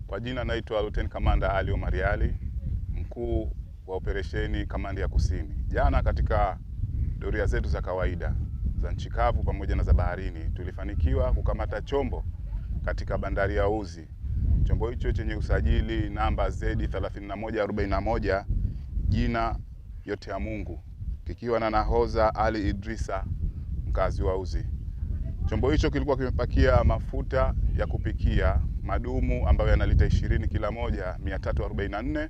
Kwa jina naitwa Lieutenant Commander Ali Omar Ali, mkuu wa operesheni kamandi ya Kusini. Jana katika doria zetu za kawaida za nchi kavu pamoja na za baharini, tulifanikiwa kukamata chombo katika bandari ya Uzi. Chombo hicho chenye usajili namba Z3141 jina yote ya Mungu, kikiwa na nahodha Ali Idrisa, mkazi wa Uzi. Chombo hicho kilikuwa kimepakia mafuta ya kupikia madumu ambayo yana lita 20 kila moja 344.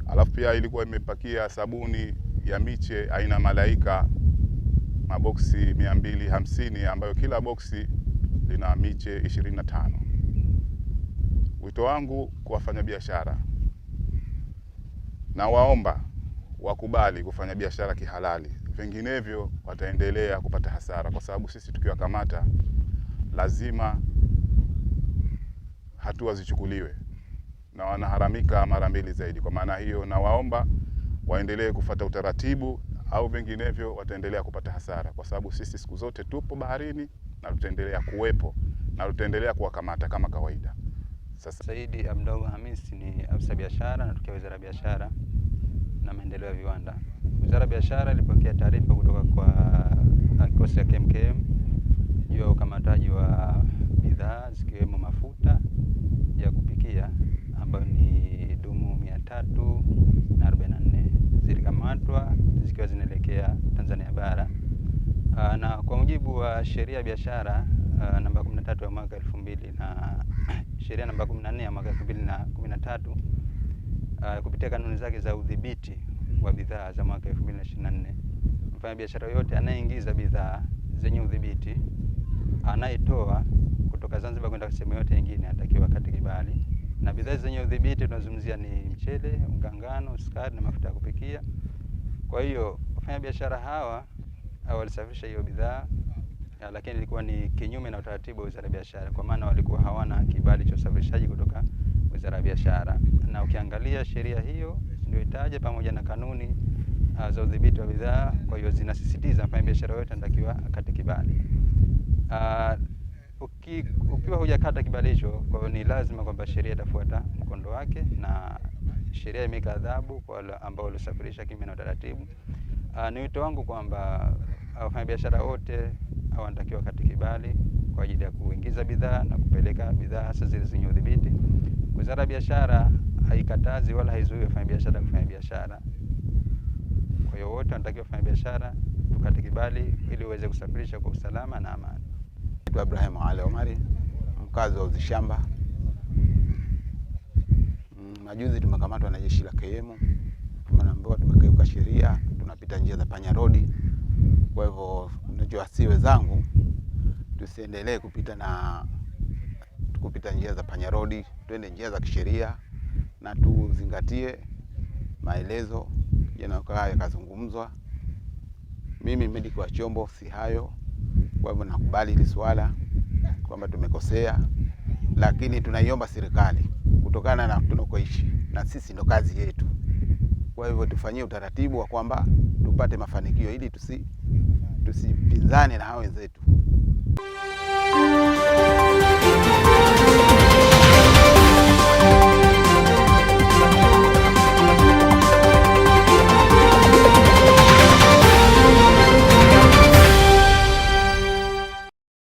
Alafu pia ilikuwa imepakia sabuni ya miche aina Malaika maboksi 250 ambayo kila boksi lina miche 25. Wito wangu kwa wafanyabiashara, na waomba wakubali kufanya biashara kihalali, vinginevyo wataendelea kupata hasara, kwa sababu sisi tukiwakamata lazima hatua zichukuliwe na wanaharamika mara mbili zaidi. Kwa maana hiyo, na waomba waendelee kufuata utaratibu, au vinginevyo wataendelea kupata hasara, kwa sababu sisi siku zote tupo baharini na tutaendelea kuwepo na tutaendelea kuwakamata kama kawaida. Sasa Saidi Abdallah Hamis ni afisa biashara natokea Wizara ya Biashara na Maendeleo ya Viwanda. Wizara ya Biashara ilipokea taarifa kutoka kwa kikosi cha KMKM juu ya ukamataji wa bidhaa zikiwemo mafuta ya kupikia ambayo ni dumu 344 zilikamatwa zikiwa zinaelekea Tanzania bara. Na kwa mujibu wa sheria ya biashara namba 13 ya mwaka 2000 na sheria namba 14 ya mwaka 2013 kupitia kanuni zake za udhibiti wa bidhaa za mwaka 2024, mfanyabiashara yote anayeingiza bidhaa zenye udhibiti, anayetoa kutoka Zanzibar kwenda sehemu yote nyingine anatakiwa akate kibali. Na bidhaa zenye udhibiti tunazungumzia ni mchele, unga ngano, sukari na mafuta ya kupikia. Kwa hiyo wafanyabiashara hawa walisafirisha hiyo bidhaa, lakini ilikuwa ni kinyume na utaratibu wa Wizara ya Biashara, kwa maana walikuwa hawana kibali cha usafirishaji kutoka Wizara ya Biashara. Na ukiangalia sheria hiyo ndio itaje pamoja na kanuni za udhibiti wa bidhaa, kwa hiyo zinasisitiza mfanyabiashara yote anatakiwa akate kibali. Ukiwa hujakata kibali hicho, kwa hiyo ni lazima kwamba sheria itafuata mkondo wake, na sheria imeweka adhabu kwa wale ambao walisafirisha kinyume na utaratibu. Ni wito wangu kwamba wafanyabiashara wote wanatakiwa wakate kibali kwa ajili ya kuingiza bidhaa na kupeleka bidhaa hasa zile zenye udhibiti. Wizara ya Biashara haikatazi wala haizuii wafanyabiashara kufanya biashara. Kwa hiyo wote wanatakiwa kufanya biashara, tukate kibali ili uweze kusafirisha kwa usalama na amani. Ibrahim Ali Omari, mkazi wa Uzi Shamba. Majuzi tumekamatwa na jeshi la KM. Tumeambiwa tumekeuka sheria, tunapita njia za Panya Road. Kwa hivyo ninachowasihi wenzangu, tusiendelee kupita njia za Panya Road, twende njia za kisheria na tuzingatie maelezo yanayokaa yakazungumzwa. Mimi mmiliki wa chombo si hayo, kwa hivyo nakubali hili swala kwamba tumekosea, lakini tunaiomba serikali kutokana na tunakoishi na sisi ndo kazi yetu. Kwa hivyo tufanyie utaratibu wa kwamba tupate mafanikio ili tusipinzane na hao wenzetu.